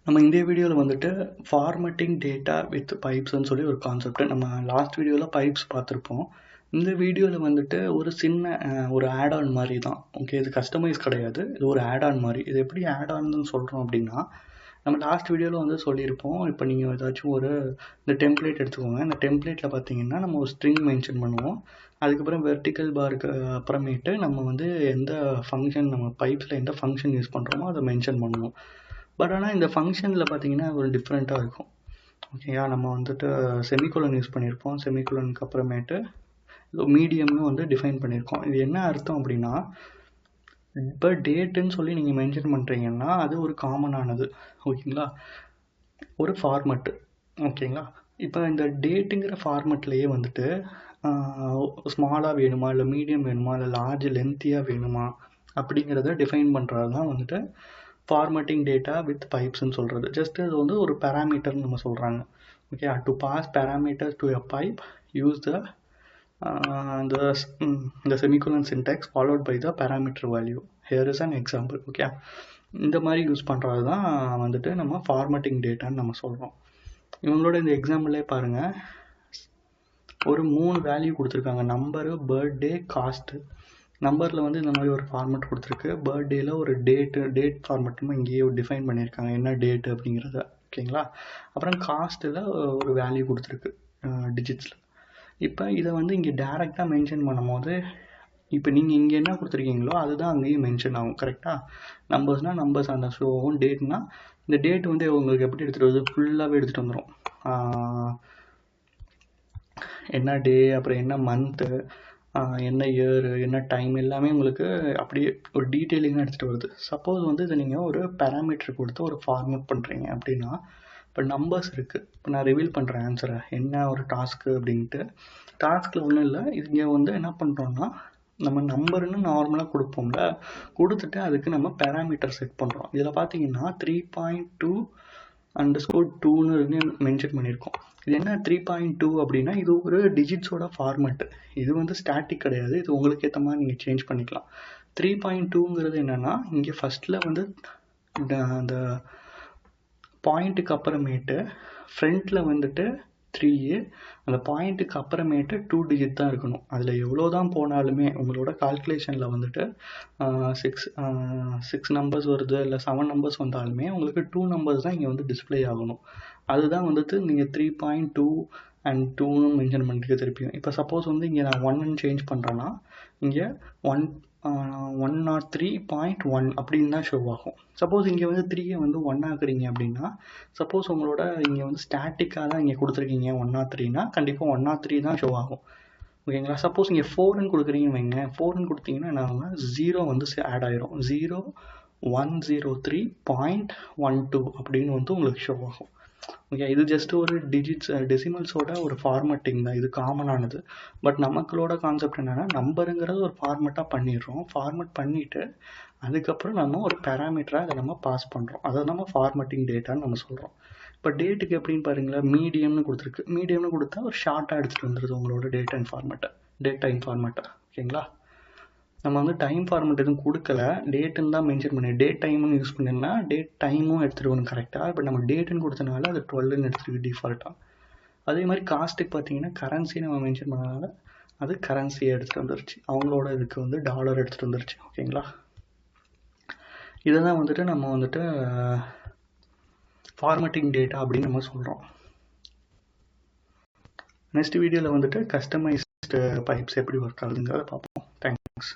நம்ம இந்த வீடியோவில் வந்துட்டு ஃபார்மட்டிங் டேட்டா வித் பைப்ஸ்ன்னு சொல்லி ஒரு கான்செப்ட் நம்ம லாஸ்ட் வீடியோவில் பைப்ஸ் பார்த்துருப்போம். இந்த வீடியோவில் வந்துட்டு ஒரு சின்ன ஒரு ஆட் ஆன் மாதிரி தான். ஓகே, இது கஸ்டமைஸ் கிடையாது, இது ஒரு ஆட் ஆன் மாதிரி. இது எப்படி ஆட் ஆன்னு சொல்கிறோம் அப்படின்னா, நம்ம லாஸ்ட் வீடியோவில் வந்து சொல்லியிருப்போம். இப்போ நீங்கள் ஏதாச்சும் இந்த டெம்ப்ளேட் எடுத்துக்கோங்க. இந்த டெம்ப்ளேட்டில் பார்த்தீங்கன்னா நம்ம ஒரு ஸ்ட்ரிங் மென்ஷன் பண்ணுவோம். அதுக்கப்புறம் வெர்டிக்கல் பாருக்கு அப்புறமேட்டு நம்ம வந்து எந்த ஃபங்க்ஷன், நம்ம பைப்ஸில் எந்த ஃபங்க்ஷன் யூஸ் பண்ணுறோமோ அதை மென்ஷன் பண்ணுவோம். பட் ஆனால் இந்த ஃபங்க்ஷனில் பார்த்தீங்கன்னா ஒரு டிஃப்ரெண்ட்டாக இருக்கும். ஓகேயா, நம்ம வந்துட்டு செமிகோலன் யூஸ் பண்ணியிருப்போம். செமிகோலனுக்கு அப்புறமேட்டு மீடியம்னு வந்து டிஃபைன் பண்ணியிருக்கோம். இது என்ன அர்த்தம் அப்படின்னா, இப்போ டேட்டுன்னு சொல்லி நீங்கள் மென்ஷன் பண்ணுறீங்கன்னா அது ஒரு காமனானது. ஓகேங்களா, ஒரு ஃபார்மெட்டு. ஓகேங்களா, இப்போ இந்த டேட்டுங்கிற ஃபார்மெட்லேயே வந்துட்டு ஸ்மாலாக வேணுமா, இல்லை மீடியம் வேணுமா, இல்லை லார்ஜ் லென்த்தியாக வேணுமா அப்படிங்கிறத டிஃபைன் பண்ணுறது தான் வந்துட்டு ஃபார்மட்டிங் டேட்டா வித் பைப்ஸ்ன்னு சொல்கிறது. ஜஸ்ட் அது வந்து ஒரு பேராமீட்டர்னு நம்ம சொல்கிறாங்க. Okay, to pass parameter to a pipe use the semicolon syntax followed by the parameter value. Here is an example. Okay, இந்த மாதிரி யூஸ் பண்ணுறது தான் வந்துட்டு நம்ம ஃபார்மட்டிங் டேட்டான்னு நம்ம சொல்கிறோம். இவங்களோட இந்த எக்ஸாம்பிளே பாருங்கள், ஒரு 3 வேல்யூ கொடுத்துருக்காங்க. Number, birthday, cost. நம்பரில் வந்து இந்த மாதிரி ஒரு ஃபார்மெட் கொடுத்துருக்கு. பர்த்டேயில் ஒரு டேட் ஃபார்மெட்டும் இங்கேயே டிஃபைன் பண்ணியிருக்காங்க, என்ன டேட்டு அப்படிங்கிறத. ஓகேங்களா, அப்புறம் காஸ்ட்டில் ஒரு வேல்யூ கொடுத்துருக்கு டிஜிட்ஸில். இப்போ இதை வந்து இங்கே டேரெக்டாக மென்ஷன் பண்ணும்போது, இப்போ நீங்கள் இங்கே என்ன கொடுத்துருக்கீங்களோ அதுதான் அங்கேயும் மென்ஷன் ஆகும். கரெக்டாக, நம்பர்ஸ்னால் நம்பர்ஸ் அந்த ஷோவும், டேட்னா இந்த டேட் வந்து உங்களுக்கு எப்படி எடுத்துகிட்டு வருது, ஃபுல்லாகவே எடுத்துகிட்டு வந்துடும். என்ன டே, அப்புறம் என்ன மந்த்து, என்ன இயர், என்ன டைம், எல்லாமே உங்களுக்கு அப்படியே ஒரு டீட்டெயிலிங்காக எடுத்துகிட்டு வருது. சப்போஸ் வந்து இதை நீங்கள் ஒரு பேராமீட்டர் கொடுத்து ஒரு ஃபார்மேட் பண்ணுறீங்க அப்படின்னா, இப்போ நம்பர்ஸ் இருக்குது. இப்போ நான் ரிவீல் பண்ணுறேன் ஆன்சரை, என்ன ஒரு டாஸ்க்கு அப்படின்ட்டு. டாஸ்கில் ஒன்றும் இல்லை, இங்கே வந்து என்ன பண்ணுறோன்னா, நம்ம நம்பர்னு நார்மலாக கொடுப்போம்ல, கொடுத்துட்டு அதுக்கு நம்ம பேராமீட்டர் செட் பண்ணுறோம். இதில் பார்த்தீங்கன்னா 3.2_2ன்னு மென்ஷன் பண்ணியிருக்கோம். இது என்ன 3.2 அப்படின்னா, இது ஒரு டிஜிட்ஸோட ஃபார்மெட்டு. இது வந்து ஸ்டாட்டிக் கிடையாது, இது உங்களுக்கு ஏற்ற மாதிரி நீங்கள் சேஞ்ச் பண்ணிக்கலாம். 3.2ங்கிறது என்னென்னா, இங்கே ஃபஸ்ட்டில் வந்து அந்த பாயிண்ட்டுக்கு அப்புறமேட்டு ஃப்ரண்ட்டில் வந்துட்டு 3, அந்த பாயிண்ட்டுக்கு அப்புறமேட்டு 2 டிஜிட் தான் இருக்கணும். அதில் எவ்வளோ தான் போனாலுமே உங்களோட கால்குலேஷனில் வந்துட்டு 6 நம்பர்ஸ் வருது, இல்லை 7 நம்பர்ஸ் வந்தாலுமே உங்களுக்கு 2 நம்பர்ஸ் தான் இங்கே வந்து டிஸ்பிளே ஆகணும். அதுதான் வந்துட்டு நீங்கள் 3.2 and 2ன்னு மென்ஷன் பண்ணிட்டு திருப்பியும். இப்போ சப்போஸ் வந்து இங்கே நான் 1ன்னு சேஞ்ச் பண்ணுறேன்னா, இங்கே 103.1 அப்படின்னு தான் ஷோ ஆகும். சப்போஸ் இங்கே வந்து 3யை வந்து 1 ஆக்குறீங்க அப்படின்னா, சப்போஸ் உங்களோட இங்கே வந்து ஸ்டாட்டிக்காக தான் இங்கே கொடுத்துருக்கீங்க 103னா கண்டிப்பாக 103 தான் ஷோ ஆகும். ஓகேங்களா, சப்போஸ் இங்கே 4ன்னு கொடுக்குறீங்கன்னு வைங்க, 4ன்னு கொடுத்தீங்கன்னா என்ன ஆகும்னா 0 வந்து ஆட் ஆயிரும். 0103.12 அப்படின்னு வந்து உங்களுக்கு ஷோ ஆகும். ஓகே, இது ஜஸ்ட் ஒரு டெசிமல்ஸோட ஒரு ஃபார்மட்டிங் தான், இது காமனானது. பட் நமக்களோட கான்செப்ட் என்னென்னா, நம்பருங்கிறது ஒரு ஃபார்மெட்டாக பண்ணிடுறோம். ஃபார்மெட் பண்ணிவிட்டு அதுக்கப்புறம் நம்ம ஒரு பேராமீட்டராக அதை நம்ம பாஸ் பண்ணுறோம். அதை நம்ம ஃபார்மட்டிங் டேட்டான்னு நம்ம சொல்கிறோம். இப்போ டேட்டுக்கு எப்படின்னு பாருங்களேன், மீடியம்னு கொடுத்துருக்கு. மீடியம்னு கொடுத்தா ஒரு ஷார்ட்டாக எடுத்துகிட்டு வந்துடுது உங்களோட டேட் டைம் ஃபார்மெட்டை. ஓகேங்களா, நம்ம வந்து டைம் ஃபார்மெட் எதுவும் கொடுக்கல, டேட்டுன்னு தான் மென்ஷன் பண்ணி, டேட் டைம்னு யூஸ் பண்ணிங்கன்னா டேட் டைமும் எடுத்துகிட்டு வரணும் கரெக்டாக. இப்போ நம்ம டேட்டுன்னு கொடுத்தனால அது 12ன்னு எடுத்துருக்கு டிஃபால்ட்டாக. அதே மாதிரி காஸ்ட்டுக்கு பார்த்தீங்கன்னா கரன்சி நம்ம மென்ஷன் பண்ணனால அது கரன்சியை எடுத்துகிட்டு வந்துருச்சு. அவங்களோட இதுக்கு வந்து டாலர் எடுத்துகிட்டு வந்துருச்சு. ஓகேங்களா, இதை தான் வந்துட்டு நம்ம வந்துட்டு ஃபார்மட்டிங் டேட்டா அப்படின்னு நம்ம சொல்கிறோம். நெக்ஸ்ட் வீடியோவில் வந்துட்டு கஸ்டமைஸ்டு பைப்ஸ் எப்படி ஒர்க் ஆகுதுங்கிறத பார்ப்போம். தேங்க்ஸ்.